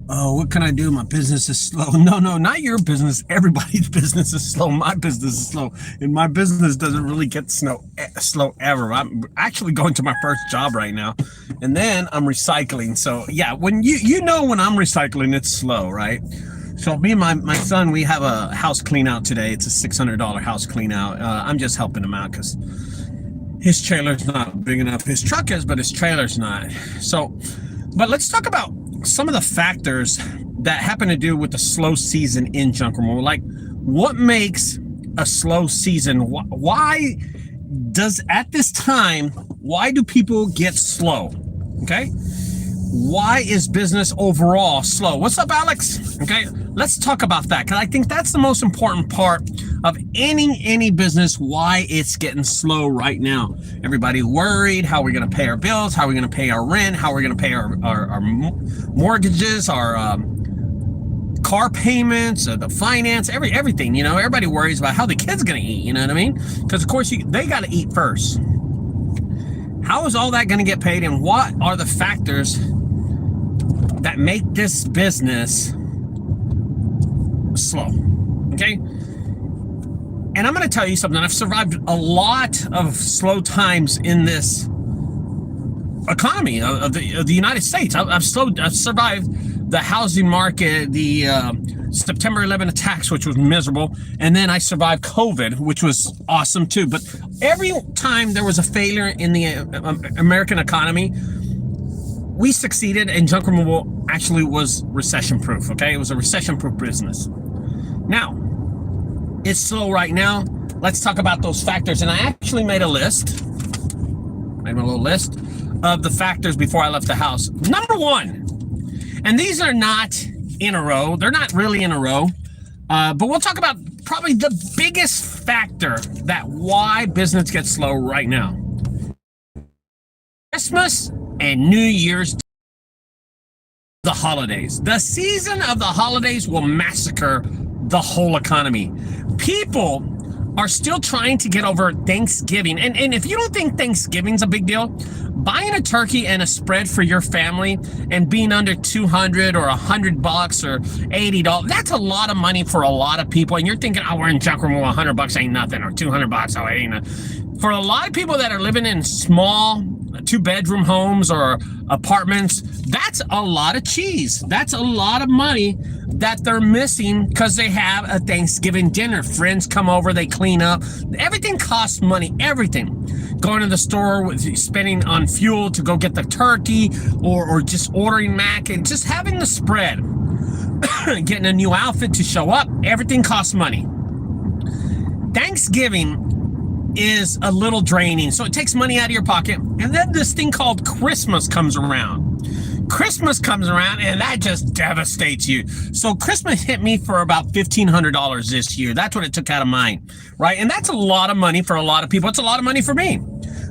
Oh, what can I do? My business is slow. No, no, not your business. Everybody's business is slow. My business is slow, and my business doesn't really get slow ever. I'm actually going to my first job right now, and then I'm recycling. So yeah, when when I'm recycling, it's slow, right? So me and my son, we have a house clean out today. It's a $600 house clean out. I'm just helping him out because his trailer's not big enough. His truck is, but his trailer's not. So, but let's talk about some of the factors that happen to do with the slow season in junk removal. Like, what makes a slow season? Why does at this time? Why do people get slow? Okay. Why is business overall slow? What's up, Alex? Okay, let's talk about that, because I think that's the most important part of any business, why it's getting slow right now. Everybody worried, how are we going to pay our bills, how are we going to pay our rent, how are we going to pay our mortgages, our car payments, the finance, everything. You know, everybody worries about how the kids going to eat, you know what I mean? Because of course they got to eat first. How is all that going to get paid, and what are the factors that make this business slow? Okay. And I'm going to tell you something. I've survived a lot of slow times in this economy of the United States. I've survived the housing market, the September 11 attacks, which was miserable. And then I survived COVID, which was awesome too. But every time there was a failure in the American economy, we succeeded, and junk removal actually was recession proof. Okay. It was a recession proof business. Now, it's slow right now. Let's talk about those factors. And I actually made a list, a little list of the factors before I left the house. Number one, and these are not in a row. They're not really in a row. But we'll talk about probably the biggest factor that why business gets slow right now. Christmas and New Year's, the holidays. The season of the holidays will massacre the whole economy. People are still trying to get over Thanksgiving. And if you don't think Thanksgiving's a big deal, buying a turkey and a spread for your family and being under 200 or $100 or $80, that's a lot of money for a lot of people. And you're thinking, oh, we're in junk removal, $100 ain't nothing, or $200, oh, it ain't nothing. For a lot of people that are living in small 2-bedroom homes or apartments, that's a lot of cheese. That's a lot of money that they're missing because they have a Thanksgiving dinner. Friends come over, they clean up. Everything costs money, everything. Going to the store, spending on fuel to go get the turkey, or just ordering mac and just having the spread. Getting a new outfit to show up, everything costs money. Thanksgiving is a little draining, so it takes money out of your pocket. And then this thing called Christmas comes around. Christmas comes around, and that just devastates you. So Christmas hit me for about $1,500 this year. That's what it took out of mine, right? And that's a lot of money for a lot of people. It's a lot of money for me.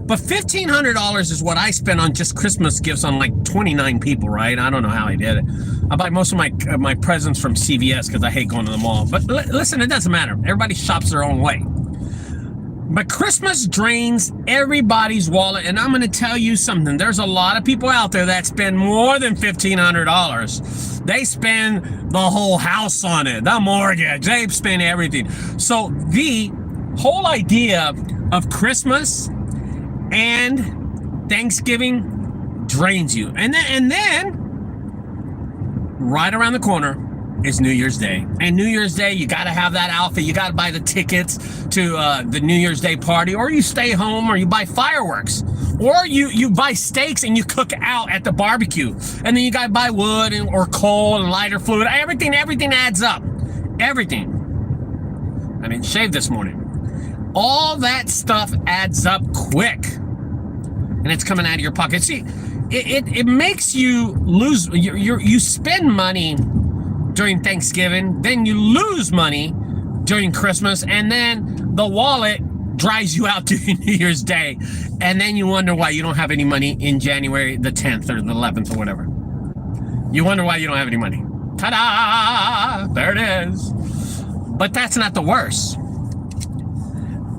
But $1,500 is what I spent on just Christmas gifts on like 29 people, right? I don't know how I did it. I buy most of my presents from CVS because I hate going to the mall. But listen, it doesn't matter. Everybody shops their own way. But Christmas drains everybody's wallet, and I'm going to tell you something. There's a lot of people out there that spend more than $1,500. They spend the whole house on it, the mortgage, they spend everything. So the whole idea of Christmas and Thanksgiving drains you. And then right around the corner is New Year's Day. And New Year's Day, you got to have that outfit. You got to buy the tickets to the New Year's Day party, or you stay home, or you buy fireworks, or you buy steaks and you cook out at the barbecue. And then you got to buy wood or coal and lighter fluid. Everything adds up. Everything. I didn't shave this morning. All that stuff adds up quick. And it's coming out of your pocket. See, it makes you lose. You spend money during Thanksgiving, then you lose money during Christmas, and then the wallet dries you out during New Year's Day, and then you wonder why you don't have any money in January the 10th or the 11th or whatever. You wonder why you don't have any money. Ta-da! There it is. But that's not the worst.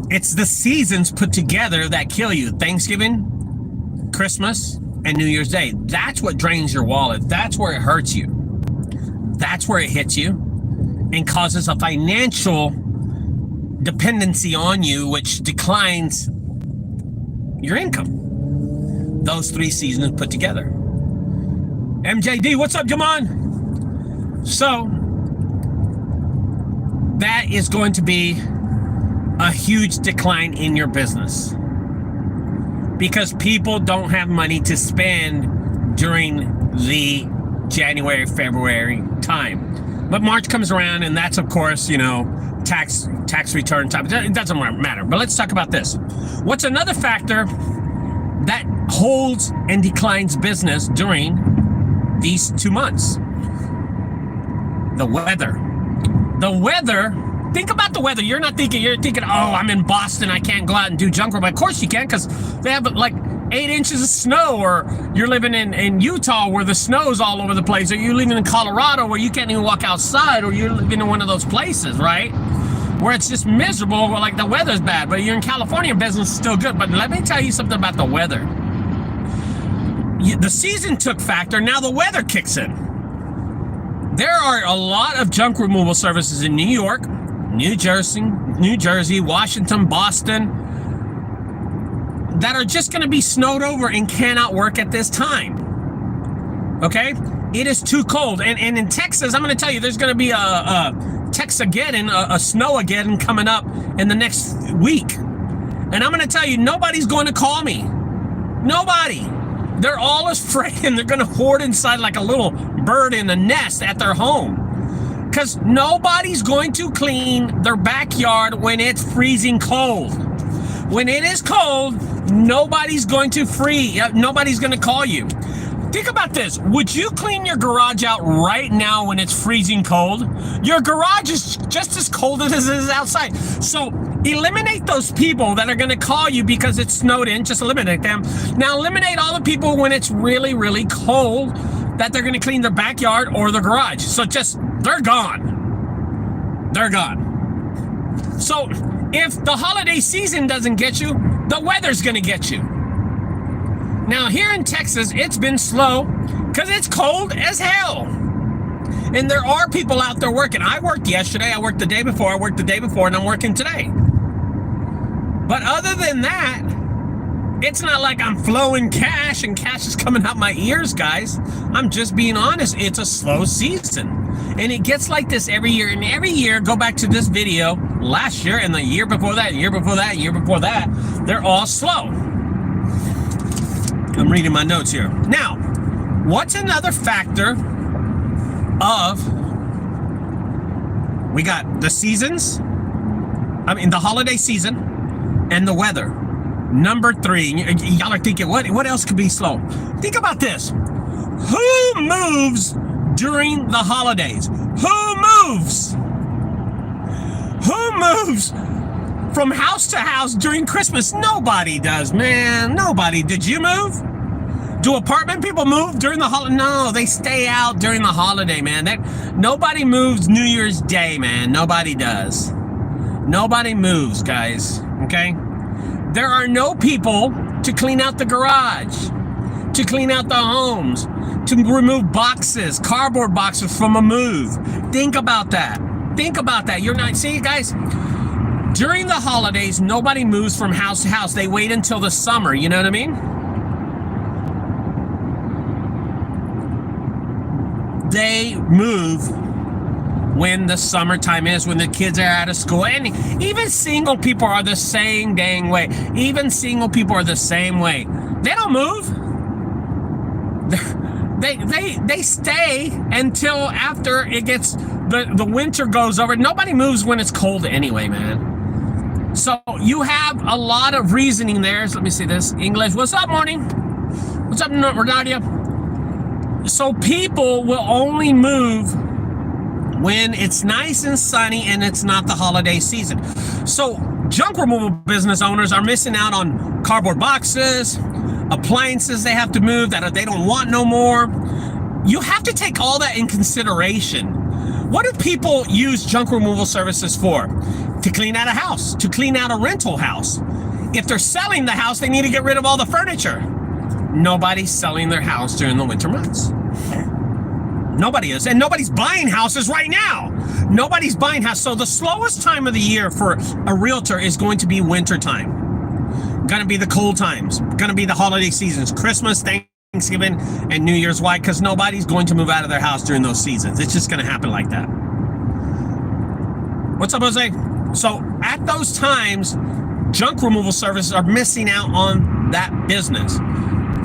It's the seasons put together that kill you. Thanksgiving, Christmas, and New Year's Day. That's what drains your wallet. That's where it hurts you. that's where it hits you and causes a financial dependency on you, which declines your income. Those 3 seasons put together. MJD, what's up, Jamon? So that is going to be a huge decline in your business because people don't have money to spend during the January, February time. But March comes around, and that's, of course, you know, tax return time. It doesn't matter. But let's talk about this. What's another factor that holds and declines business during these 2 months? The weather. The weather. Think about the weather. You're thinking, oh, I'm in Boston, I can't go out and do junk room. Of course you can, because they have like 8 inches of snow. Or you're living in Utah where the snow's all over the place. Or you're living in Colorado where you can't even walk outside. Or you're living in one of those places, right, where it's just miserable, where like the weather's bad. But you're in California, business is still good. But let me tell you something about the weather. The season took factor. Now the weather kicks in. There are a lot of junk removal services in New York, New Jersey, Washington, Boston, that are just going to be snowed over and cannot work at this time. Okay? It is too cold. And in Texas, I'm going to tell you, there's going to be a Texageddon, a Snowageddon coming up in the next week. And I'm going to tell you, nobody's going to call me. Nobody. They're all afraid, and they're going to hoard inside like a little bird in a nest at their home. Because nobody's going to clean their backyard when it's freezing cold. When it is cold, nobody's going to call you. Think about this. Would you clean your garage out right now when it's freezing cold? Your garage is just as cold as it is outside. So eliminate those people that are going to call you because it's snowed in. Just eliminate them. Now eliminate all the people when it's really, really cold that they're going to clean their backyard or their garage. So they're gone. They're gone. So if the holiday season doesn't get you, the weather's going to get you. Now here in Texas, it's been slow because it's cold as hell. And there are people out there working. I worked yesterday, I worked the day before, and I'm working today. But other than that, it's not like I'm flowing cash and cash is coming out my ears, guys. I'm just being honest. It's a slow season. And it gets like this every year. And every year, go back to this video, last year and the year before that, year before that, they're all slow. I'm reading my notes here. Now, what's another factor we got the seasons, the holiday season, and the weather. Number 3, y'all are thinking, what else could be slow? Think about this. Who moves during the holidays? Who moves? Who moves from house to house during Christmas? Nobody does, man. Nobody. Did you move? Do apartment people move during the holiday? No, they stay out during the holiday, man. Nobody moves New Year's Day, man. Nobody does. Nobody moves, guys. Okay? There are no people to clean out the garage, to clean out the homes, to remove boxes, cardboard boxes from a move. Think about that. Think about that. You're not, see, guys, during the holidays, nobody moves from house to house. They wait until the summer. You know what I mean? They move when the summertime is, when the kids are out of school. And even single people are the same dang way. Even single people are the same way. They don't move. They stay until after it gets, the winter goes over. Nobody moves when it's cold anyway, man. So you have a lot of reasoning there. So let me see this. English. What's up, morning? What's up, Renadia? So people will only move when it's nice and sunny and it's not the holiday season. So junk removal business owners are missing out on cardboard boxes, appliances they have to move that they don't want no more. You have to take all that in consideration. What do people use junk removal services for? To clean out a house, to clean out a rental house. If they're selling the house, they need to get rid of all the furniture. Nobody's selling their house during the winter months. Nobody is. And nobody's buying houses right now. Nobody's buying houses. So the slowest time of the year for a realtor is going to be winter time. Going to be the cold times. Going to be the holiday seasons. Christmas, Thanksgiving, and New Year's. Why? Because nobody's going to move out of their house during those seasons. It's just going to happen like that. What's up, Jose? So at those times, junk removal services are missing out on that business.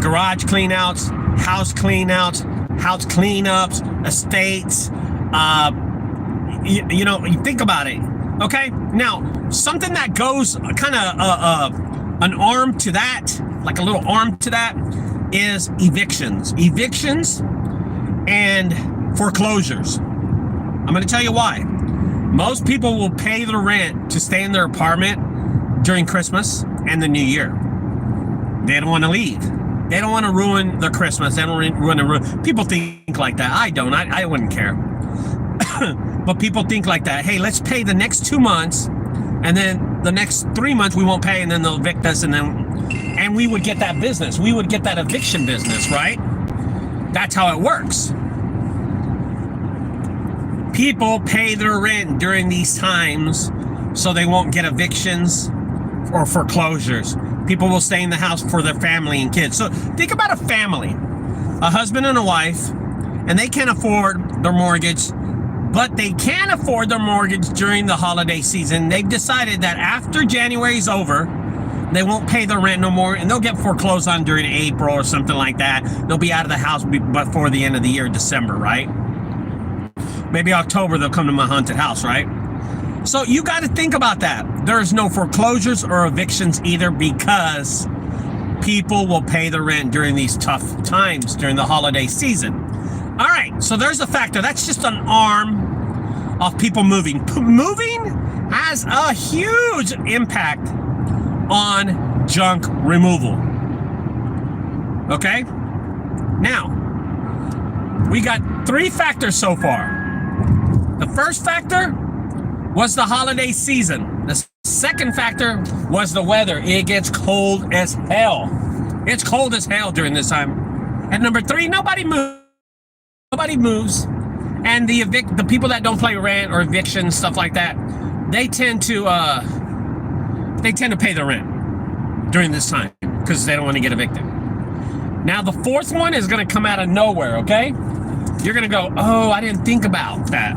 Garage cleanouts, house cleanouts, house cleanups, estates. You think about it. Okay. Now, something that goes kind of an arm to that, like a little arm to that, is evictions. Evictions and foreclosures. I'm going to tell you why. Most people will pay the rent to stay in their apartment during Christmas and the New Year. They don't want to leave. They don't want to ruin their Christmas. They don't want to ruin. People think like that. I don't. I wouldn't care. But people think like that. Hey, let's pay the next 2 months, and then the next 3 months we won't pay, and then they'll evict us, and we would get that business. We would get that eviction business, right? That's how it works. People pay their rent during these times so they won't get evictions or foreclosures. People will stay in the house for their family and kids. So think about a family, a husband and a wife, and they can't afford their mortgage, but they can afford their mortgage during the holiday season. They've decided that after January's over, they won't pay their rent no more, and they'll get foreclosed on during April or something like that. They'll be out of the house before the end of the year, December, right? Maybe October, they'll come to my haunted house, right? So you got to think about that. There's no foreclosures or evictions either, because people will pay the rent during these tough times during the holiday season. All right, so there's a factor. That's just an arm of people moving. Moving has a huge impact on junk removal. Okay? Now, we got 3 factors so far. The first factor was the holiday season. The second factor was the weather. It gets cold as hell. It's cold as hell during this time. And number 3, nobody moves. Nobody moves. And the people that don't pay rent or eviction, stuff like that, they tend to pay the rent during this time because they don't want to get evicted. Now the 4th one is going to come out of nowhere, okay? You're going to go, oh, I didn't think about that.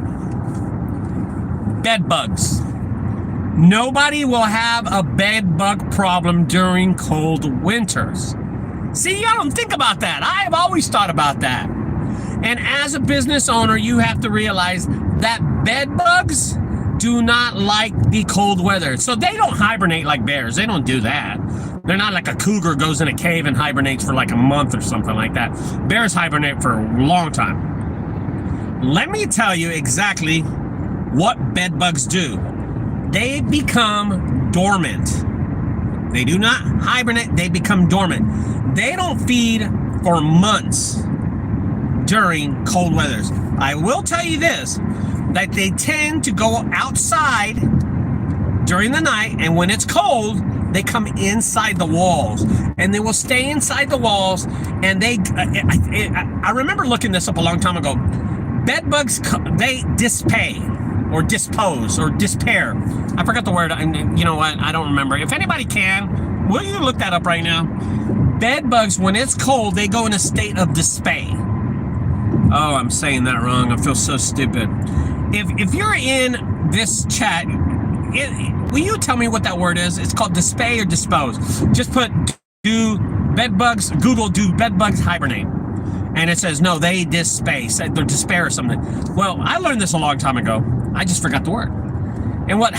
Bed bugs. Nobody will have a bed bug problem during cold winters. See, you don't think about that. I've always thought about that. And as a business owner, you have to realize that bed bugs do not like the cold weather. So they don't hibernate like bears. They don't do that. They're not like a cougar goes in a cave and hibernates for like a month or something like that. Bears hibernate for a long time. Let me tell you exactly what bed bugs do. They become dormant. They do not hibernate, they become dormant. They don't feed for months during cold weathers. I will tell you this, that they tend to go outside during the night, and when it's cold, they come inside the walls, and they will stay inside the walls, and I remember looking this up a long time ago. Bed bugs, they or dispose or despair. I forgot the word. You know what? I don't remember. If anybody can, will you look that up right now? Bed bugs, when it's cold, they go in a state of despair. Oh, I'm saying that wrong. I feel so stupid. If you're in this chat, will you tell me what that word is? It's called despair or dispose. Just put do bed bugs, Google do bed bugs hibernate. And it says, no, they they're despair or something. Well, I learned this a long time ago. I just forgot the word. And what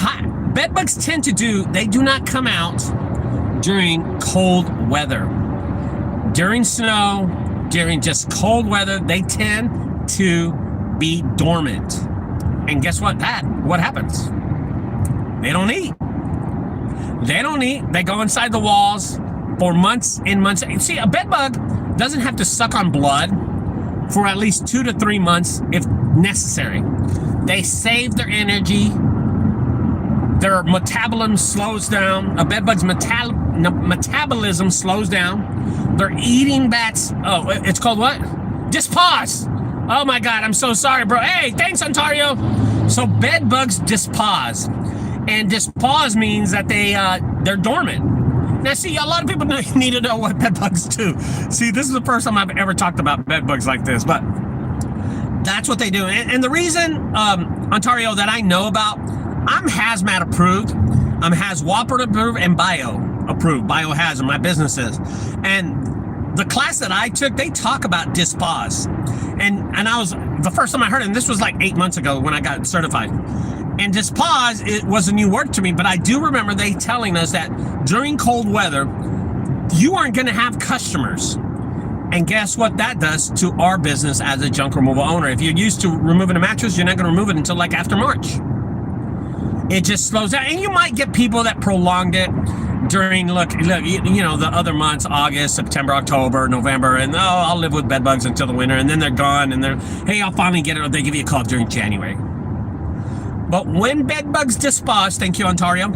bed bugs tend to do, they do not come out during cold weather. During snow, during just cold weather, they tend to be dormant. And guess what? What happens? They don't eat. They don't eat. They go inside the walls for months and months. See, a bed bug doesn't have to suck on blood for at least 2 to 3 months if necessary. They save their energy. Their metabolism slows down. A bedbug's metabolism slows down. They're eating bats. Oh, it's called what? Just pause. Oh my God, I'm so sorry, bro. Hey, thanks, Ontario. So bed bugs dispause. And dispause means that they're dormant. Now, see, a lot of people need to know what bed bugs do. See, this is the first time I've ever talked about bed bugs like this, but that's what they do. And the reason, Ontario, that I know about, I'm hazmat approved, I'm HAZWOPER approved, and bio approved, biohazard, my business is. And the class that I took, they talk about dispause. And I was, the first time I heard it, and this was like 8 months ago when I got certified. And dispause, it was a new word to me, but I do remember they telling us that during cold weather, you aren't gonna have customers. And guess what that does to our business as a junk removal owner? If you're used to removing a mattress, you're not gonna remove it until like after March. It just slows down. And you might get people that prolonged it during, look, you know, the other months, August, September, October, November, and I'll live with bed bugs until the winter, and then they're gone, and hey, I'll finally get it, or they give you a call during January. But when bed bugs dispause, thank you, Ontario,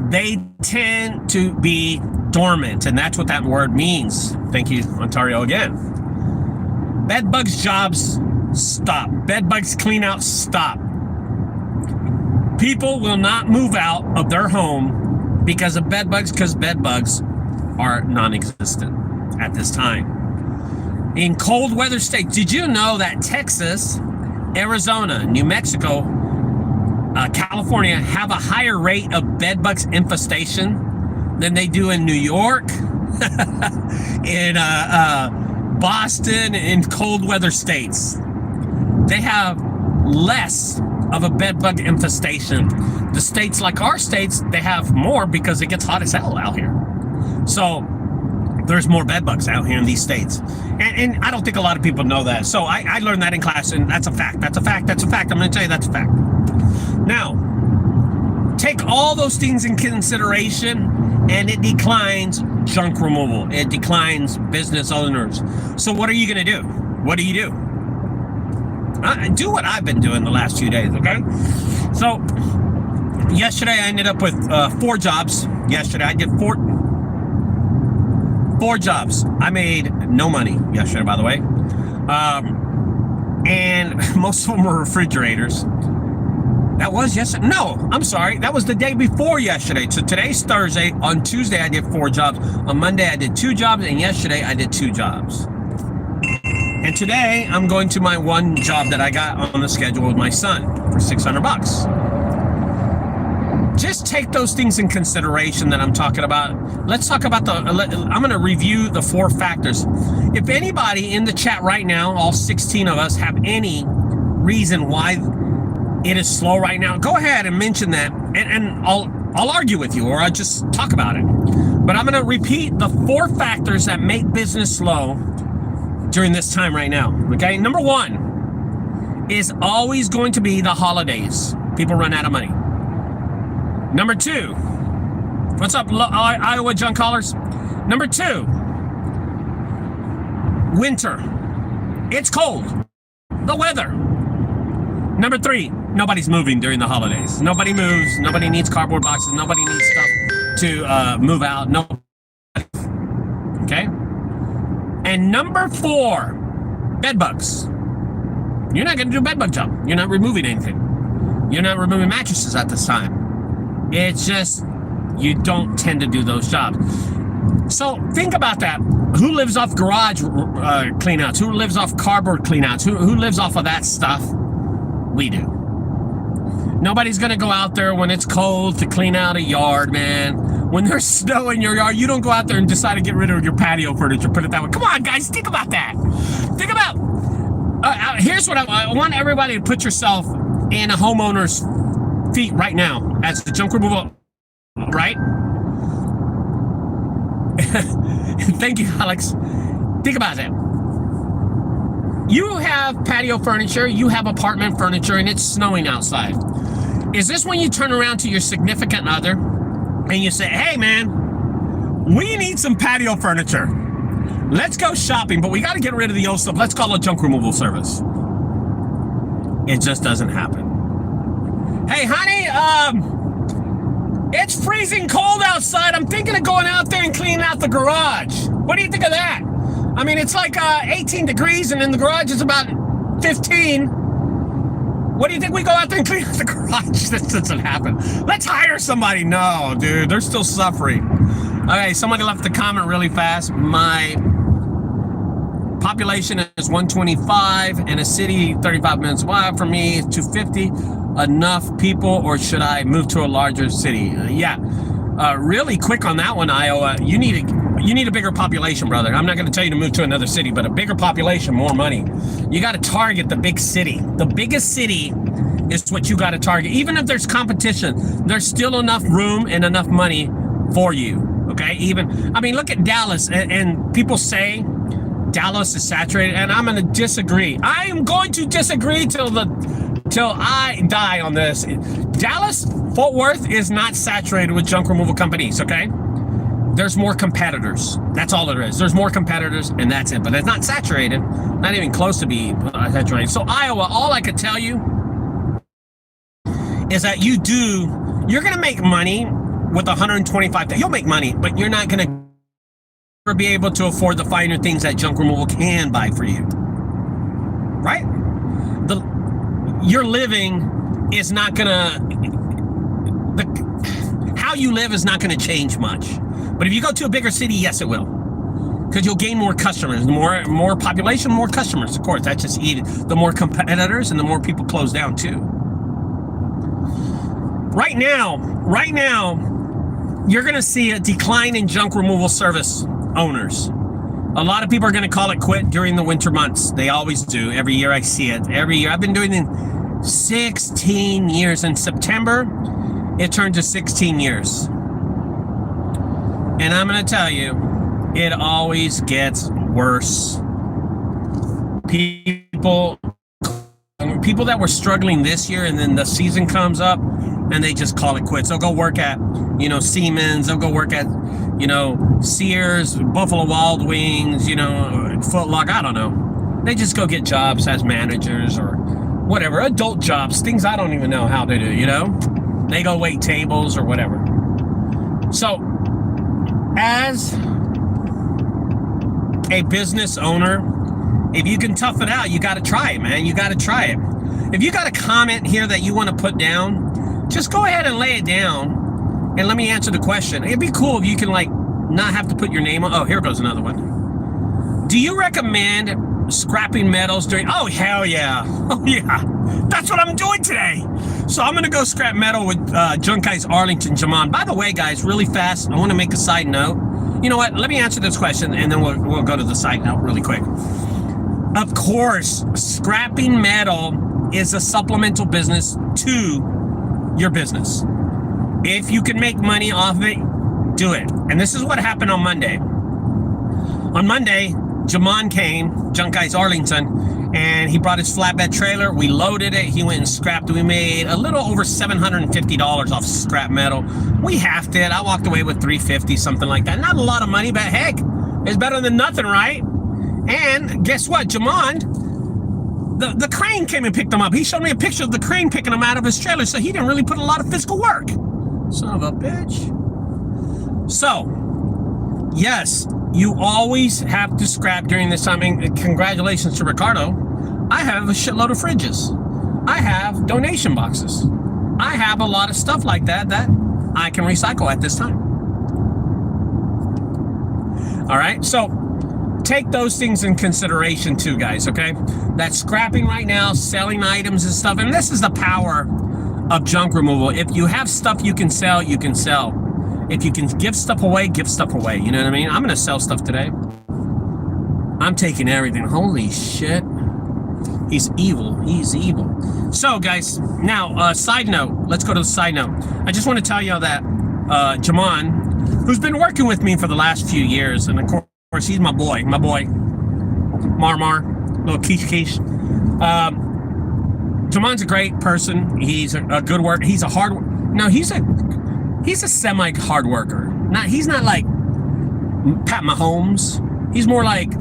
they tend to be dormant, and that's what that word means. Thank you, Ontario, again. Bed bugs jobs stop. Bed bugs clean out stop. People will not move out of their home because of bed bugs, because bed bugs are non-existent at this time. In cold weather states, did you know that Texas, Arizona, New Mexico, California have a higher rate of bed bugs infestation than they do in New York, in Boston, in cold weather states? They have less of a bed bug infestation. The states like our states, they have more because it gets hot as hell out here. So there's more bed bugs out here in these states. And I don't think a lot of people know that. So I learned that in class, and that's a fact. That's a fact. That's a fact. I'm going to tell you that's a fact. Now, take all those things in consideration, and it declines junk removal. It declines business owners. So what are you going to do? What do you do? Do what I've been doing the last few days, okay? So yesterday I ended up with 4 jobs. Yesterday I did four jobs. I made no money yesterday, by the way. And most of them were refrigerators. That was yesterday. No, I'm sorry. That was the day before yesterday. So today's Thursday. On Tuesday I did 4 jobs. On Monday I did 2 jobs. And yesterday I did 2 jobs. And today I'm going to my 1 job that I got on the schedule with my son for $600. Just take those things in consideration that I'm talking about. Let's talk about I'm going to review the 4 factors. If anybody in the chat right now, all 16 of us, have any reason why it is slow right now, go ahead and mention that, and I'll argue with you, or I'll just talk about it. But I'm going to repeat the 4 factors that make business slow during this time right now, okay? Number 1 is always going to be the holidays. People run out of money. Number 2, what's up, Iowa junk callers? Number 2, winter. It's cold. The weather. Number 3, nobody's moving during the holidays. Nobody moves. Nobody needs cardboard boxes. Nobody needs stuff to move out. Nobody. Okay? And number 4, bed bugs. You're not going to do a bed bug job. You're not removing anything. You're not removing mattresses at this time. It's just, you don't tend to do those jobs. So think about that. Who lives off garage cleanouts? Who lives off cardboard cleanouts? Who lives off of that stuff? We do. Nobody's going to go out there when it's cold to clean out a yard, man. When there's snow in your yard, you don't go out there and decide to get rid of your patio furniture. Put it that way. Come on, guys. Think about that. Think about, here's what I want everybody to put yourself in a homeowner's feet right now as the junk removal, right? Thank you, Alex. Think about that. You have patio furniture, you have apartment furniture, and it's snowing outside. Is this when you turn around to your significant other and you say, hey man, we need some patio furniture. Let's go shopping, but we got to get rid of the old stuff. Let's call a junk removal service. It just doesn't happen. Hey, honey, it's freezing cold outside. I'm thinking of going out there and cleaning out the garage. What do you think of that? I mean, it's like 18 degrees and in the garage is about 15. What do you think we go out there and clean up the garage? This doesn't happen. Let's hire somebody. No, dude, they're still suffering. Okay, somebody left a comment really fast. My population is 125 and a city 35 minutes away from me is 250. Enough people, or should I move to a larger city? Really quick on that one, Iowa. You need a bigger population, brother. I'm not going to tell you to move to another city, but a bigger population, more money. You got to target the big city. The biggest city is what you got to target. Even if there's competition, there's still enough room and enough money for you. Okay, look at Dallas, and people say Dallas is saturated, and I'm going to disagree. I am going to disagree till I die on this. Dallas, Fort Worth is not saturated with junk removal companies, okay? There's more competitors. That's all there is. There's more competitors, and that's it. But it's not saturated, not even close to be saturated. So Iowa, all I could tell you is that you're going to make money with 125. You'll make money, but you're not going to be able to afford the finer things that junk removal can buy for you, right? Your living is not gonna, how you live is not gonna change much. But if you go to a bigger city, yes, it will, because you'll gain more customers. The more population, more customers. Of course, that's just easy. The more competitors and the more people close down too. Right now, you're gonna see a decline in junk removal service owners. A lot of people are going to call it quit during the winter months. They always do. Every year I see it. Every year. I've been doing it 16 years. In September, it turned to 16 years. And I'm going to tell you, it always gets worse. People that were struggling this year, and then the season comes up and they just call it quits. They'll go work at, Siemens. They'll go work at, Sears, Buffalo Wild Wings, Foot Locker. I don't know. They just go get jobs as managers or whatever, adult jobs, things I don't even know how they do, They go wait tables or whatever. So, as a business owner, if you can tough it out, you got to try it, man. You got to try it. If you got a comment here that you want to put down, just go ahead and lay it down and let me answer the question. It'd be cool if you can not have to put your name on. Oh, here goes another one. Do you recommend scrapping metals during? Oh, hell yeah. Oh, yeah. That's what I'm doing today. So I'm going to go scrap metal with Junk Guys Arlington Jamon. By the way, guys, really fast, I want to make a side note. You know what? Let me answer this question and then we'll go to the side note really quick. Of course, scrapping metal is a supplemental business to your business. If you can make money off of it, do it. And this is what happened on Monday. On Monday, Jamon came, Junk Guys Arlington, and he brought his flatbed trailer. We loaded it. He went and scrapped it. We made a little over $750 off scrap metal. We halved it. I walked away with $350, something like that. Not a lot of money, but heck, it's better than nothing, right? And guess what, Jamon, the crane came and picked him up. He showed me a picture of the crane picking him out of his trailer, so he didn't really put a lot of physical work. Son of a bitch. So, yes, you always have to scrap during this time. And congratulations to Ricardo. I have a shitload of fridges. I have donation boxes. I have a lot of stuff like that I can recycle at this time. All right, so take those things in consideration too, guys, okay? That's scrapping right now, selling items and stuff. And this is the power of junk removal. If you have stuff you can sell, you can sell. If you can give stuff away, give stuff away. You know what I mean? I'm going to sell stuff today. I'm taking everything. Holy shit. He's evil. He's evil. So, guys, now, side note. Let's go to the side note. I just want to tell you that Jamon, who's been working with me for the last few years, and of course, he's my boy. Mar, little Kish. Jamon's a great person. He's a good worker. He's a hard worker. No, he's a semi-hard worker. He's not like Pat Mahomes. He's more like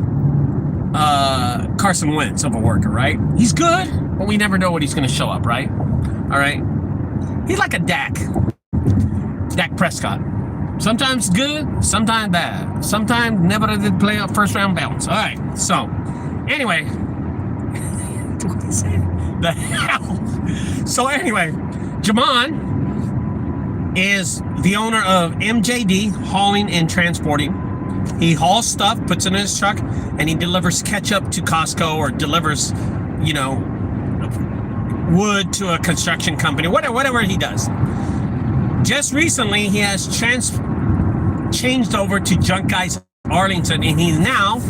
Carson Wentz of a worker, right? He's good, but we never know what he's going to show up, right? All right? He's like a Dak Prescott. Sometimes good, sometimes bad. Sometimes never did play a first round bounce. All right, so anyway, the hell. So anyway, Jamon is the owner of MJD Hauling and Transporting. He hauls stuff, puts it in his truck, and he delivers ketchup to Costco or delivers, you know, wood to a construction company, whatever he does. Just recently, he has changed over to Junk Guys Arlington, and he now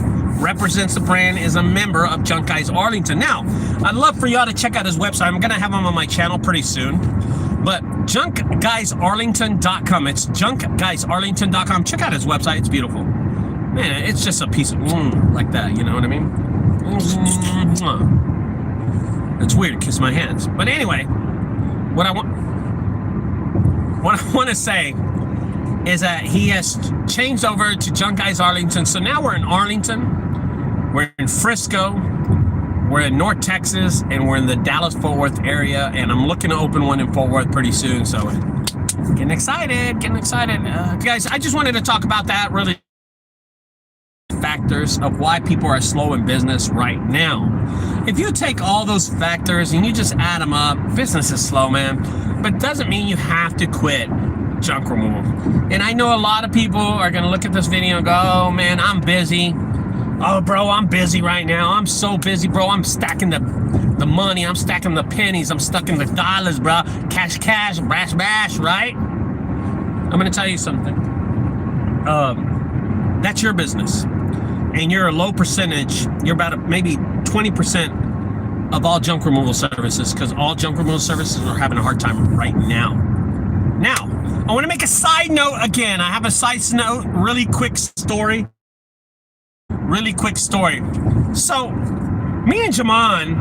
represents the brand as a member of Junk Guys Arlington. Now, I'd love for y'all to check out his website. I'm going to have him on my channel pretty soon. But junkguysarlington.com. It's junkguysarlington.com. Check out his website. It's beautiful. Man, it's just a piece of like that. You know what I mean? It's weird to kiss my hands. But anyway, what I want to say is that he has changed over to Junk Guys Arlington. So now we're in Arlington, we're in Frisco, we're in North Texas, and we're in the Dallas-Fort Worth area. And I'm looking to open one in Fort Worth pretty soon. So getting excited. Guys, I just wanted to talk about that really. Factors of why people are slow in business right now. If you take all those factors and you just add them up, business is slow, man. But it doesn't mean you have to quit junk removal. And I know a lot of people are going to look at this video and go, oh man, I'm busy. Oh bro, I'm busy right now. I'm so busy, bro. I'm stacking the money. I'm stacking the pennies. I'm stacking the dollars, bro. Cash, bash, right? I'm going to tell you something. That's your business. And you're a low percentage. You're about maybe 20% of all junk removal services, because all junk removal services are having a hard time right now. Now, I want to make a side note again. I have a side note, really quick story. So, me and Jamon,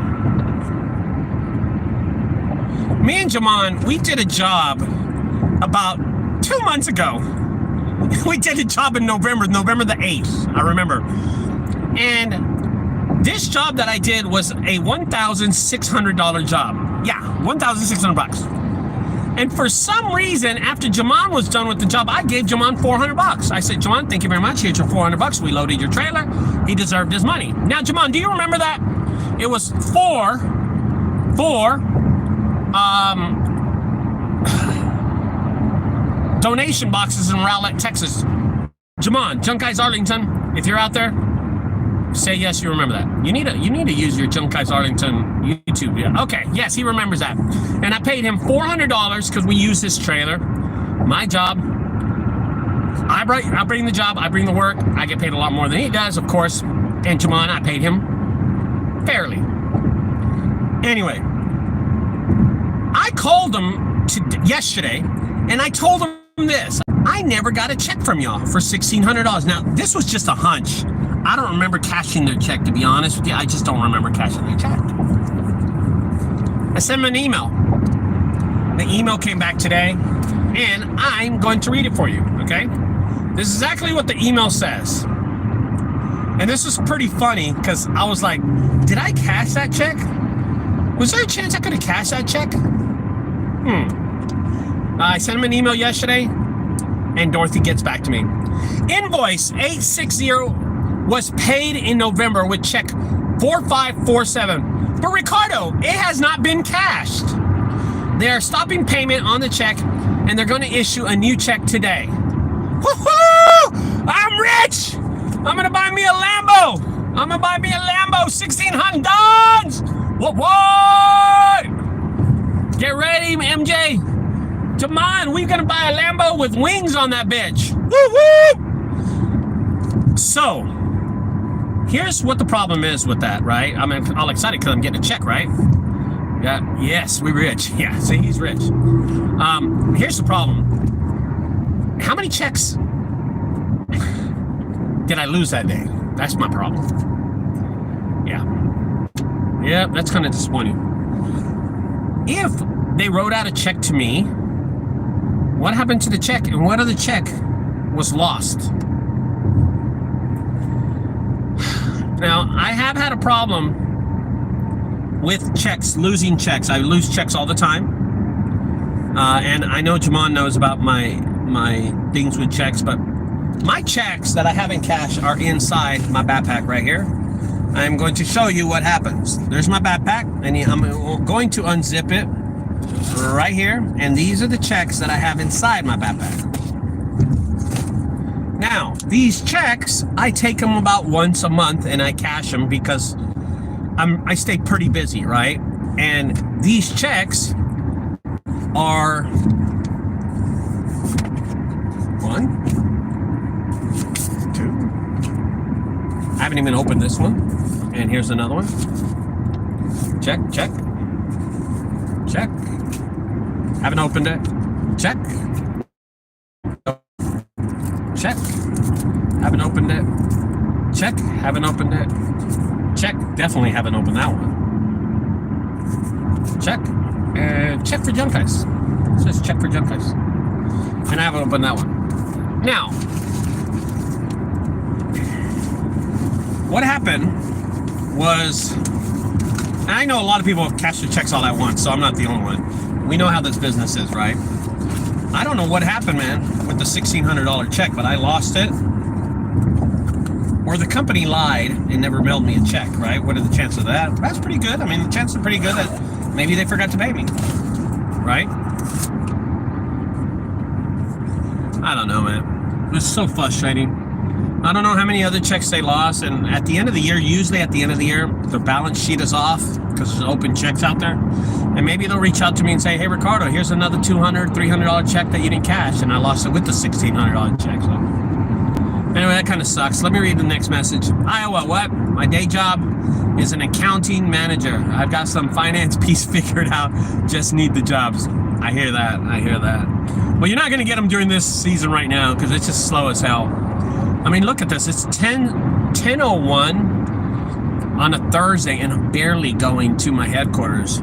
we did a job about 2 months ago. We did a job in November the 8th, I remember. And this job that I did was a $1,600 job. Yeah, $1,600. And for some reason, after Jamon was done with the job, I gave Jamon $400. I said, Jamon, thank you very much. Here's your $400. We loaded your trailer. He deserved his money. Now, Jamon, do you remember that? It was four donation boxes in Rowlett, Texas. Jamon, Junk Guys Arlington, if you're out there, say yes, you remember that. You need to use your Junk Guys Arlington YouTube. Yeah. Okay, yes, he remembers that. And I paid him $400 because we use his trailer. My job, I bring the job, I bring the work. I get paid a lot more than he does, of course. And Jamon, I paid him fairly. Anyway, I called him yesterday, and I told him this. I never got a check from y'all for $1,600. Now, this was just a hunch. I don't remember cashing their check, to be honest with you. I just don't remember cashing their check. I sent him an email. The email came back today, and I'm going to read it for you, okay? This is exactly what the email says. And this was pretty funny, because I was like, did I cash that check? Was there a chance I could have cashed that check? I sent him an email yesterday, and Dorothy gets back to me. Invoice 860 was paid in November with check 4547. But Ricardo, it has not been cashed. They are stopping payment on the check, and they're going to issue a new check today. Woohoo! I'm rich! I'm going to buy me a Lambo! $1,600! What? Get ready, MJ! Jamon, we're gonna buy a Lambo with wings on that bitch. Woo-woo! So, here's what the problem is with that, right? I'm all excited because I'm getting a check, right? Yeah, yes, we're rich. Yeah, see, he's rich. Here's the problem. How many checks did I lose that day? That's my problem. Yeah, that's kind of disappointing. If they wrote out a check to me, what happened to the check, and what other check was lost? Now, I have had a problem with checks, losing checks. I lose checks all the time. And I know Jamon knows about my my things with checks, but my checks that I have in cash are inside my backpack right here. I'm going to show you what happens. There's my backpack, and I'm going to unzip it right here, and these are the checks that I have inside my backpack. Now, these checks, I take them about once a month, and I cash them because I stay pretty busy, right? And these checks are 1, 2. I haven't even opened this one. And here's another one. Check, check, check. Haven't opened it. Check. Check. Haven't opened it. Check. Haven't opened it. Check. Definitely haven't opened that one. Check. And check for junk guys. It says check for junk guys. And I haven't opened that one. Now, what happened was, and I know a lot of people have cashed their checks all at once, so I'm not the only one. We know how this business is, right? I don't know what happened, man, with the $1,600 check, but I lost it. Or the company lied and never mailed me a check, right? What are the chances of that? That's pretty good. I mean, the chances are pretty good that maybe they forgot to pay me, right? I don't know, man. It was so frustrating. I don't know how many other checks they lost, and at the end of the year, usually at the end of the year, the balance sheet is off because there's open checks out there, and maybe they'll reach out to me and say, hey, Ricardo, here's another $200, $300 check that you didn't cash, and I lost it with the $1,600 check. So anyway, that kind of sucks. Let me read the next message. Iowa, what? My day job is an accounting manager. I've got some finance piece figured out, just need the jobs. I hear that. I hear that. Well, you're not going to get them during this season right now because it's just slow as hell. I mean, look at this. It's 10:01 on a Thursday, and I'm barely going to my headquarters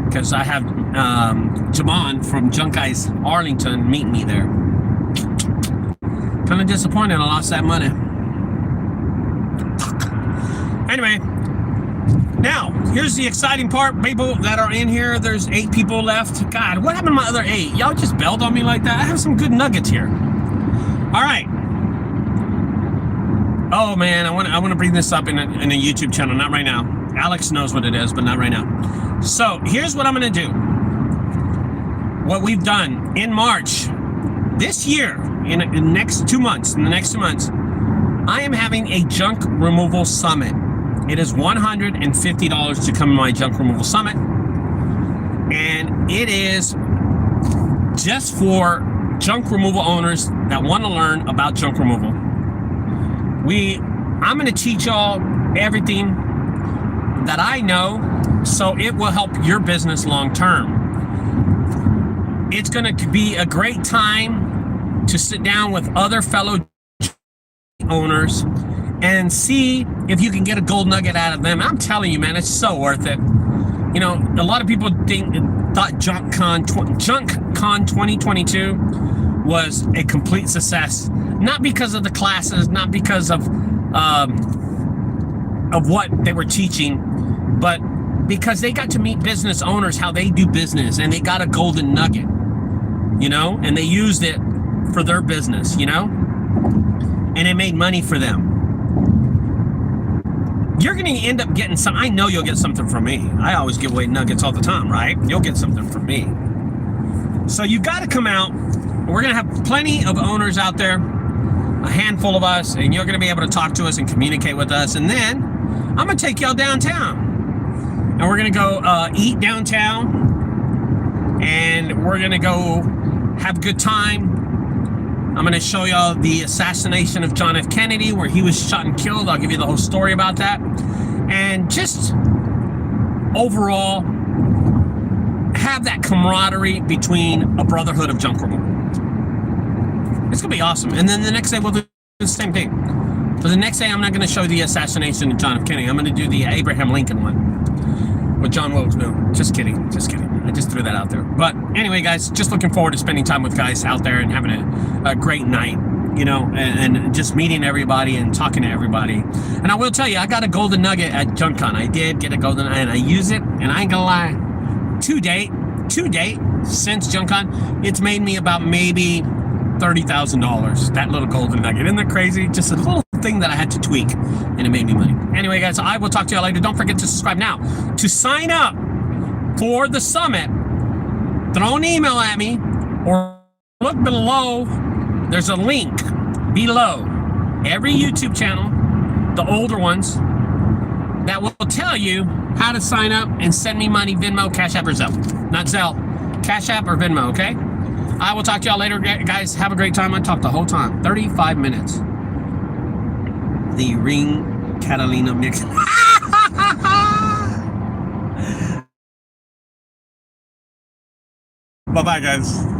because I have Jamon from Junk Guys Arlington meet me there. Kind of disappointed I lost that money. Anyway, now, here's the exciting part. People that are in here, there's 8 people left. God, what happened to my other 8? Y'all just bailed on me like that? I have some good nuggets here. All right. Oh man, I want to bring this up in a YouTube channel, not right now. Alex knows what it is, but not right now. So here's what I'm going to do. What we've done in March this year, in the next 2 months, I am having a junk removal summit. It is $150 to come to my junk removal summit, and it is just for junk removal owners that want to learn about junk removal. I'm going to teach y'all everything that I know, so it will help your business long term. It's going to be a great time to sit down with other fellow owners and see if you can get a gold nugget out of them. I'm telling you, man, it's so worth it. You know, a lot of people thought JunkCon 2022 was a complete success. Not because of the classes, not because of what they were teaching, but because they got to meet business owners, how they do business, and they got a golden nugget, you know, and they used it for their business, you know, and it made money for them. You're going to end up getting some. I know you'll get something from me. I always give away nuggets all the time, right? You'll get something from me. So you got to come out. We're going to have plenty of owners out there, a handful of us, and you're going to be able to talk to us and communicate with us. And then I'm going to take y'all downtown, and we're going to go eat downtown, and we're going to go have a good time. I'm going to show y'all the assassination of John F. Kennedy, where he was shot and killed. I'll give you the whole story about that. And just overall, have that camaraderie between a brotherhood of junk removal. It's going to be awesome. And then the next day, we'll do the same thing. But the next day, I'm not going to show the assassination of John F. Kennedy. I'm going to do the Abraham Lincoln one with John Wilkes Booth. Just kidding. Just kidding. I just threw that out there. But anyway, guys, just looking forward to spending time with guys out there and having a great night, you know, and just meeting everybody and talking to everybody. And I will tell you, I got a golden nugget at JunkCon. I did get a golden nugget, and I use it, and I ain't gonna lie, to date, since JunkCon, it's made me about maybe $30,000. That little golden nugget. Isn't that crazy? Just a little thing that I had to tweak, and it made me money. Anyway, guys, I will talk to y'all later. Don't forget to subscribe now. To sign up for the summit, throw an email at me or look below. There's a link below every YouTube channel, the older ones, that will tell you how to sign up and send me money, Venmo, Cash App, or Zelle. Not Zelle, Cash App or Venmo, okay? I will talk to y'all later, guys. Have a great time. I talked the whole time, 35 minutes. The Ring Catalina mix. Bye-bye, guys.